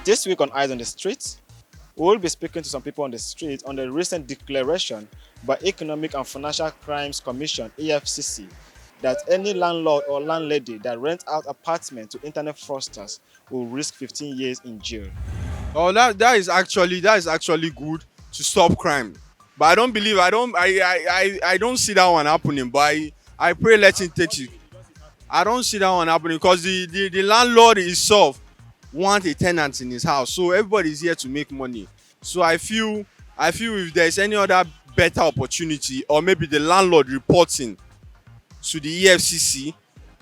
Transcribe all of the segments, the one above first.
This week on Eyes on the Street, we will be speaking to some people on the street on the recent declaration by Economic and Financial Crimes Commission (EFCC) that any landlord or landlady that rent out apartment to internet fraudsters will risk 15 years in jail. Oh, that is actually good to stop crime. But I don't believe I don't see that one happening. But I pray let him take it. I don't see that one happening because the landlord himself want a tenant in his house. So everybody is here to make money. So I feel if there is any other better opportunity or maybe the landlord reporting to the EFCC,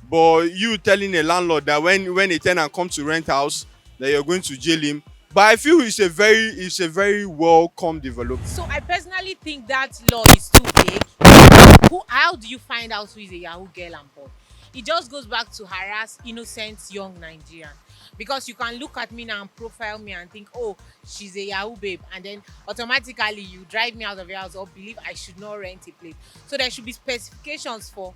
but you telling a landlord that when a tenant comes to rent house that you're going to jail him. But I feel it's a very welcome development. So I personally think that law is too vague. How do you find out who is a Yahoo girl and boy? It just goes back to harass innocent young Nigerian. Because you can look at me now and profile me and think, oh, she's a Yahoo babe, and then automatically you drive me out of your house or believe I should not rent a place. So there should be specifications for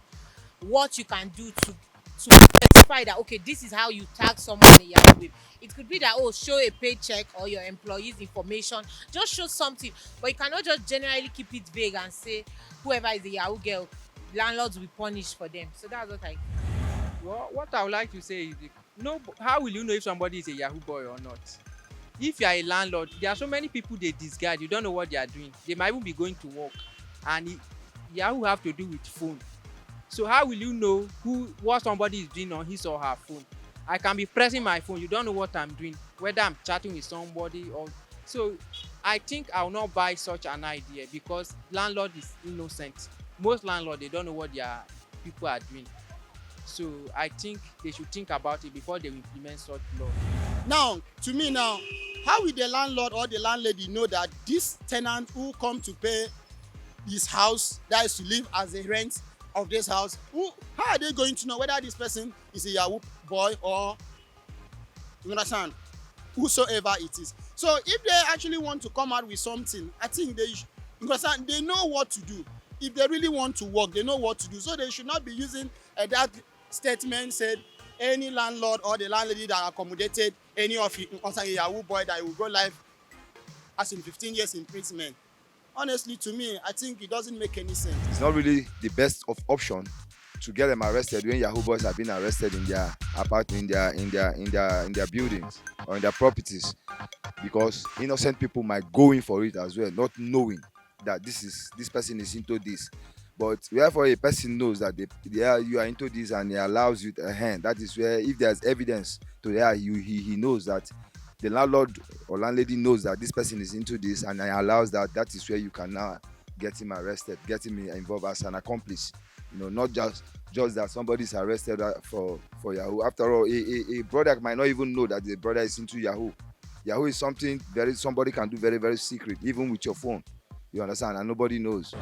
what you can do to specify that, okay, this is how you tag someone a Yahoo babe. It could be that, oh, show a paycheck or your employees information, just show something. But you cannot just generally keep it vague and say whoever is a Yahoo girl, landlords will punish for them. So that's what I. Well, what I would like to say is, no, how will you know if somebody is a Yahoo boy or not? If you are a landlord, there are so many people they discard. You don't know what they are doing. They might even be going to work, and Yahoo have to do with phone. So how will you know what somebody is doing on his or her phone? I can be pressing my phone. You don't know what I'm doing, whether I'm chatting with somebody or so. I think I will not buy such an idea because landlord is innocent. Most landlord they don't know what their people are doing. So I think they should think about it before they implement such law. Now, to me now, how will the landlord or the landlady know that this tenant who come to pay his house, that is to live as a rent of this house, how are they going to know whether this person is a Yahoo boy or, you understand, whosoever it is? So if they actually want to come out with something, I think you understand, they know what to do. If they really want to work, they know what to do. So they should not be using that statement said any landlord or the landlady that accommodated any of it concerning a Yahoo boy that will go live as in 15 years imprisonment. Honestly, to me, I think it doesn't make any sense. It's not really the best of option to get them arrested when Yahoo boys have been arrested in their apartment, in their buildings or in their properties, because innocent people might go in for it as well, not knowing that this person is into this. But wherefore a person knows that you are into this and he allows you a hand, that is where if there's evidence to that, he knows that the landlord or landlady knows that this person is into this and allows that, that is where you can now get him arrested, get him involved as an accomplice. Not just that somebody is arrested for Yahoo. After all, a brother might not even know that the brother is into Yahoo. Yahoo is something somebody can do very, very secret, even with your phone. You understand? And nobody knows.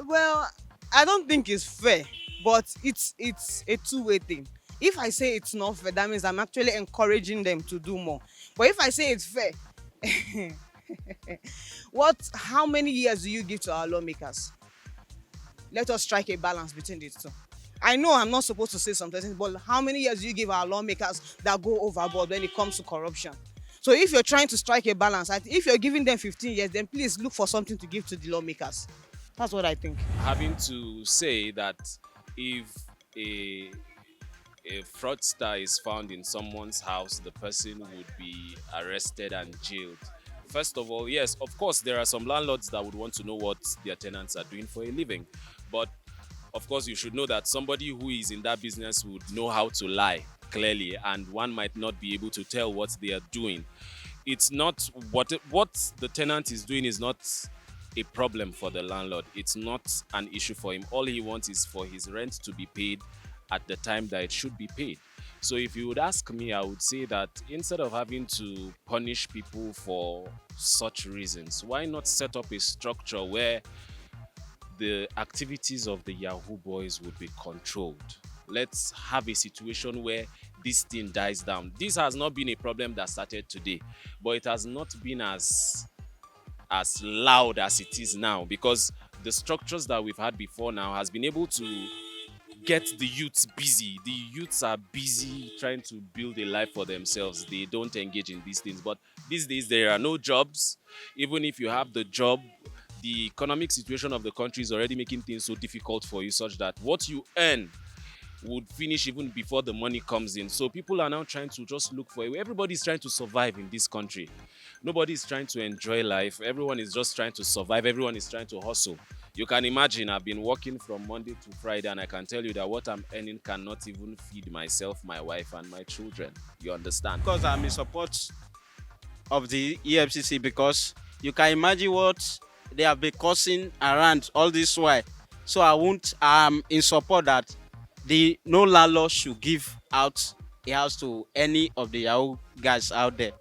Well, I don't think it's fair, but it's a two-way thing. If I say it's not fair, that means I'm actually encouraging them to do more. But if I say it's fair, how many years do you give to our lawmakers? Let us strike a balance between the two. I know I'm not supposed to say something, but how many years do you give our lawmakers that go overboard when it comes to corruption? So if you're trying to strike a balance, if you're giving them 15 years, then please look for something to give to the lawmakers. That's what I think. Having to say that if a a fraudster is found in someone's house, the person would be arrested and jailed. First of all, yes, of course, there are some landlords that would want to know what their tenants are doing for a living. But of course, you should know that somebody who is in that business would know how to lie clearly, and one might not be able to tell what they are doing. It's not what the tenant is doing is not a problem for the landlord. It's not an issue for him. All he wants is for his rent to be paid at the time that it should be paid. So if you would ask me, I would say that instead of having to punish people for such reasons, why not set up a structure where the activities of the Yahoo Boys would be controlled? Let's have a situation where this thing dies down. This has not been a problem that started today, but it has not been as loud as it is now, because the structures that we've had before now has been able to get the youths busy. The youths are busy trying to build a life for themselves. They don't engage in these things. But these days, there are no jobs. Even if you have the job, the economic situation of the country is already making things so difficult for you, such that what you earn would finish even before the money comes in. So people are now trying to just look for a way. Everybody's trying to survive in this country. Nobody is trying to enjoy life. Everyone is just trying to survive. Everyone is trying to hustle. You can imagine, I've been working from Monday to Friday, and I can tell you that what I'm earning cannot even feed myself, my wife, and my children. You understand? Because I'm in support of the EFCC, because you can imagine what they have been causing around all this while. So I'm in support that no landlord should give out a house to any of the Yahoo guys out there.